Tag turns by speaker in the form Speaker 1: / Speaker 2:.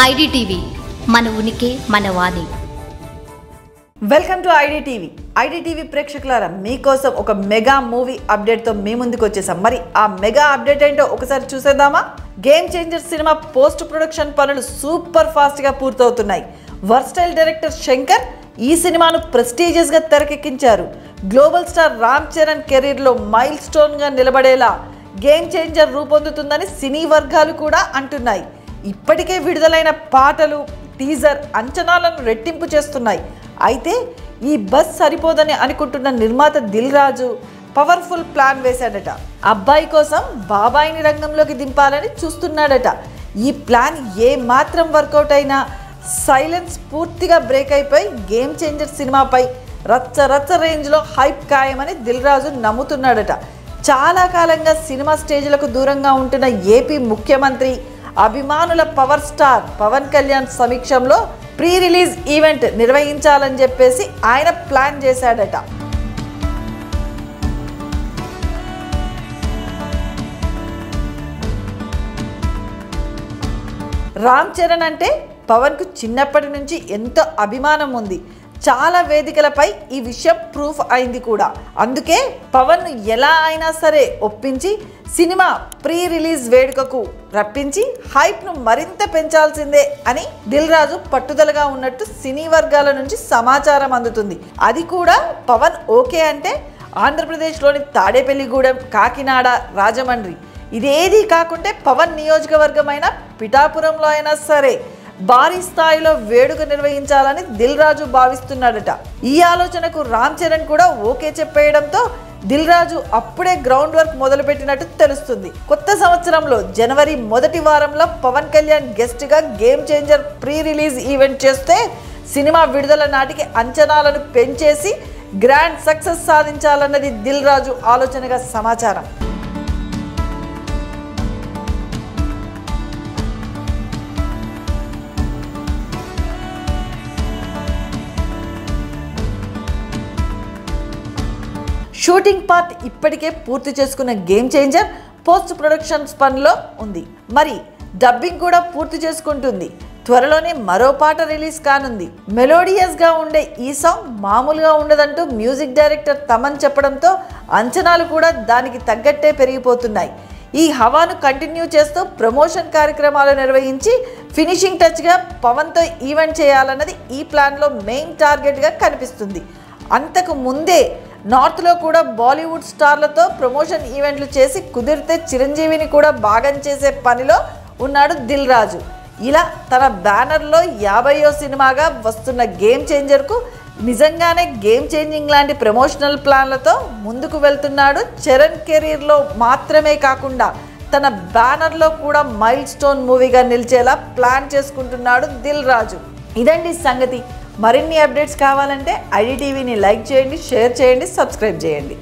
Speaker 1: IDTV మన ఉనికి మన వాణి.
Speaker 2: వెల్కమ్ టు ఐడిటీవీ ప్రేక్షకులారా, మీకోసం ఒక మెగా మూవీ అప్డేట్తో మీ ముందుకు వచ్చేసాం. మరి ఆ మెగా అప్డేట్ ఏంటో ఒకసారి చూసేద్దామా? Game changer cinema post production పనులు సూపర్ ఫాస్ట్గా పూర్తవుతున్నాయి. వర్స్టైల్ డైరెక్టర్ శంకర్ ఈ సినిమాను ప్రెస్టీజియస్గా తెరకెక్కించారు. గ్లోబల్ స్టార్ రామ్ చరణ్ కెరీర్లో మైల్ స్టోన్గా నిలబడేలా గేమ్ చేంజర్ రూపొందుతుందని సినీ వర్గాలు కూడా అంటున్నాయి. ఇప్పటికే విడుదలైన పాటలు, టీజర్ అంచనాలను రెట్టింపు చేస్తున్నాయి. అయితే ఈ బస్ సరిపోదని అనుకుంటున్న నిర్మాత దిల్ రాజు పవర్ఫుల్ ప్లాన్ వేశాడట. అబ్బాయి కోసం బాబాయిని రంగంలోకి దింపాలని చూస్తున్నాడట. ఈ ప్లాన్ ఏ మాత్రం వర్కౌట్ అయినా సైలెన్స్ పూర్తిగా బ్రేక్ అయిపోయి గేమ్ చేంజర్ సినిమాపై రచ్చ రేంజ్లో హైప్ ఖాయమని దిల్ రాజు నమ్ముతున్నాడట. చాలా కాలంగా సినిమా స్టేజ్లకు దూరంగా ఉంటున్న ఏపీ ముఖ్యమంత్రి, అభిమానుల పవర్ స్టార్ పవన్ కళ్యాణ్ సమీక్షంలో ప్రీ రిలీజ్ ఈవెంట్ నిర్వహించాలని చెప్పేసి ఆయన ప్లాన్ చేశాడట. రామ్ చరణ్ అంటే పవన్కు చిన్నప్పటి నుంచి ఎంతో అభిమానం ఉంది. చాలా వేదికలపై ఈ విషయం ప్రూఫ్ అయింది కూడా. అందుకే పవన్ను ఎలా అయినా సరే ఒప్పించి సినిమా ప్రీ రిలీజ్ వేడుకకు రప్పించి హైప్ను మరింత పెంచాల్సిందే అని దిల్ రాజు పట్టుదలగా ఉన్నట్టు సినీ వర్గాల నుంచి సమాచారం అందుతుంది. అది కూడా పవన్ ఓకే అంటే ఆంధ్రప్రదేశ్లోని తాడేపల్లిగూడెం, కాకినాడ, రాజమండ్రి ఇదేదీ కాకుంటే పవన్ నియోజకవర్గమైన పిఠాపురంలో అయినా సరే భారీ స్థాయిలో వేడుక నిర్వహించాలని దిల్ రాజు భావిస్తున్నాడట. ఈ ఆలోచనకు రామ్ చరణ్ కూడా ఓకే చెప్పేయడంతో దిల్ రాజు అప్పుడే గ్రౌండ్ వర్క్ మొదలుపెట్టినట్టు తెలుస్తుంది. కొత్త సంవత్సరంలో జనవరి మొదటి వారంలో పవన్ కళ్యాణ్ గెస్ట్గా game changer pre release event చేస్తే సినిమా విడుదల నాటికి అంచనాలను పెంచేసి గ్రాండ్ సక్సెస్ సాధించాలన్నది దిల్ రాజు ఆలోచనగా సమాచారం. షూటింగ్ పార్ట్ ఇప్పటికే పూర్తి చేసుకున్న గేమ్ చేంజర్ పోస్ట్ ప్రొడక్షన్స్ పనిలో ఉంది. మరి డబ్బింగ్ కూడా పూర్తి చేసుకుంటుంది. త్వరలోనే మరో పాట రిలీజ్ కానుంది. మెలోడియస్గా ఉండే ఈ సాంగ్ మామూలుగా ఉండదంటూ మ్యూజిక్ డైరెక్టర్ తమన్ చెప్పడంతో అంచనాలు కూడా దానికి తగ్గట్టే పెరిగిపోతున్నాయి. ఈ హవాను కంటిన్యూ చేస్తూ ప్రమోషన్ కార్యక్రమాలు నిర్వహించి ఫినిషింగ్ టచ్గా పవన్తో ఈవెంట్ చేయాలన్నది ఈ ప్లాన్లో మెయిన్ టార్గెట్గా కనిపిస్తుంది. అంతకు ముందే నార్త్లో కూడా బాలీవుడ్ స్టార్లతో ప్రమోషన్ ఈవెంట్లు చేసి కుదిరితే చిరంజీవిని కూడా భాగం చేసే పనిలో ఉన్నాడు దిల్ రాజు. ఇలా తన బ్యానర్లో 50వ సినిమాగా వస్తున్న గేమ్ చేంజర్కు నిజంగానే గేమ్ చేంజింగ్ లాంటి ప్రమోషనల్ ప్లాన్లతో ముందుకు వెళ్తున్నాడు. చరణ్ కెరీర్లో మాత్రమే కాకుండా తన బ్యానర్లో కూడా మైల్ స్టోన్ మూవీగా నిలిచేలా ప్లాన్ చేసుకుంటున్నాడు దిల్ రాజు. ఇదండి సంగతి. మరిన్ని అప్డేట్స్ కావాలంటే ఐడిటీవీని లైక్ చేయండి, షేర్ చేయండి, సబ్స్క్రైబ్ చేయండి.